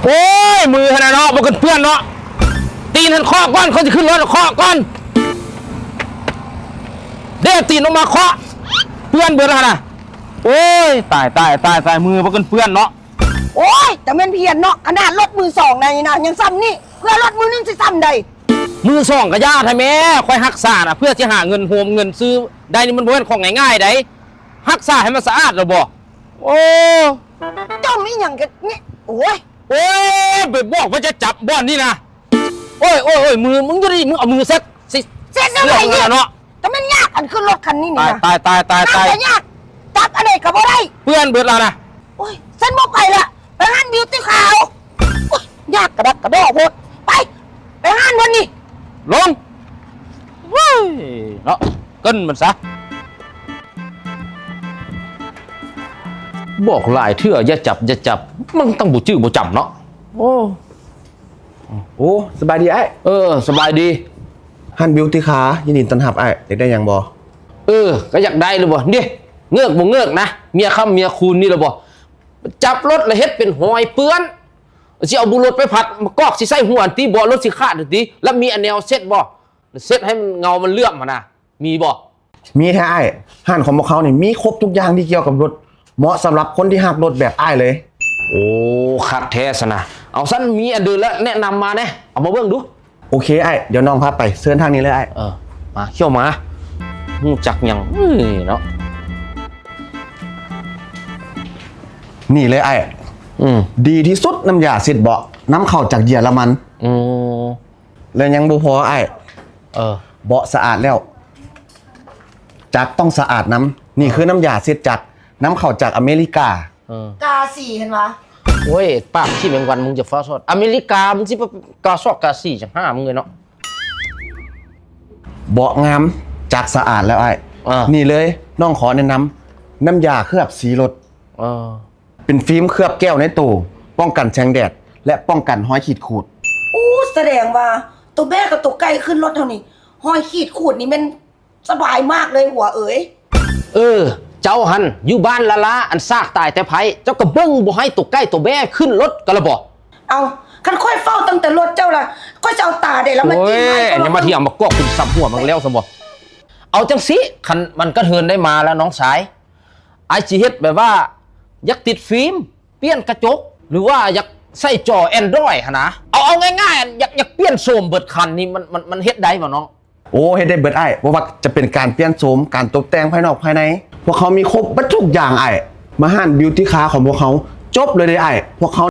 โอ้ยมือขนาดเนาะบอกกันเพื่อนเนาะตีนหันข้อก้อนเขาจะขึ้นรถข้อก้อนเด้ตีนออกมาเคาะเพื่อนเบื่อแล้วนะโอ้ยตายมือบอกกันเพื่อนเนาะโอ้ยแต่มันเพียนเนาะขนาดรถมือสองในนะยังซ้ำนี่เพื่อรถมือนึงจะซ้ำใดมือสองกระยาทำไมค่อยหักษาน่ะเพื่อจะหาเงินโฮมเงินซื้อได้นี่มันเป็นของง่ายๆได้หักษาให้มันสะอาดหรอบ่โอ้เจ้าไม่อย่างกันเนี่ยโอ้ยไปบอกว่าจะจับบ่อนนี่นะโอ้ยมือมึงจะดิมึงเอามือเซ็ตอะไรเนี่ยเนาะแต่มันยากอันขึ้นรถคันนี้นี่นะตายยากจับอะไรกับอะไรเพื่อนเบิดแล้วนะโอ้ยเส้นบอกไปละไปห้านบิวตี้ขาวยากกระดักกระดอพดไปห้านวันนี้ลงเฮ้ยเนาะกินมันซะบอกหลายเถื่ออย่าจับมึงต้องบุจื้อบุจำเนาะโอ้สบายดีไอ้สบายดีฮันบิวตี้ขายินดีต้อนรับไอ้อยากได้ยังบอก็อยากได้เลยบ่นี่เงือกบ่เงือกนะเมียค่ำเมียคูณนี่เลยบ่จับรถแล้วเฮ็ดเป็นหอยเปื้อนสิเอาบุรถไปผัดมากอกสิใส่หัวตีบ่รถสิขาดตีแล้วมีอันแนวเซ็ตบ่เซ็ตให้มันเงามันเลื่อมนะมีบ่มีแท้ไอ้ฮันของพวกเขานี่มีครบทุกอย่างที่เกี่ยวกับรถเหมาะสำหรับคนที่หักรถแบบไอ้เลยโอ้คักแท้ซะนะเอาสั้นมีอันเดินแล้วแนะนำมาแน่เอามาเบิ่งดูโอเคไอ้เดี๋ยวน้องพาไปเชิญทางนี้เลยไอ้มาเขี่ยวมาจักยังเนาะนี่เลยไอ้ดีที่สุดน้ำยาเสร็จเบาะน้ำเข้าจากเยอรมันแล้วยังบ่พอไอ้เบาะสะอาดแล้วจักต้องสะอาดน้ำนี่คือน้ำยาเสร็จจากน้ำเข้าจากอเมริกากาสี่เห็นปะโอ้ยปากที่แมงวันมึงจะฟ้าสดอเมริกามึงสิกาซอกกาสี่จังห้ามึงเลยเนาะเบาะงามจากสะอาดแล้วไอ้นี่เลยน้องขอแนะนำน้ำยาเคลือบสีรถเป็นฟิล์มเคลือบแก้วในตู้ป้องกันแสงแดดและป้องกันห้อยขีดขูดแสดงว่าตัวแม่กับตัวไก่ขึ้นรถเท่านี้ห้อยขีดขูดนี่มันสบายมากเลยหัวเอ๋ยเจ้าหันอยู่บ้านละอันซากตายแต่ไผเจ้าก็เบิ้งบ่ให้ตัวใกล้ตัวแบ่ขึ้นรถก็ละบ่เอาคันค่อยเฝ้าตั้งแต่รถเจ้าล่ะค่อยจะเอาตาได้แล้วมันกินไหมอย่ามาเที่ยงมากอกคุณซับหัวมันแล้วซะบ่เอาจังสิคันมันก็เทินได้มาแล้วน้องสายไอจีเฮ็ดแบบว่าอยากติดฟิล์มเปลี่ยนกระจกหรือว่าอยากใส่จอ Android นะเอาง่ายๆอยากเปลี่ยนโฉมเบิดคันนี่มันเฮ็ดได้บ่น้องเฮ็ดได้เบิดไอ้เพราะว่าจะเป็นการเปลี่ยนโฉมการตกแต่งภายนอกภายในพวกเขามีครบทุกอย่างไอ้มาห้านบิวตี้คาร์ของพวกเขาจบเลยไอ้พวกเขา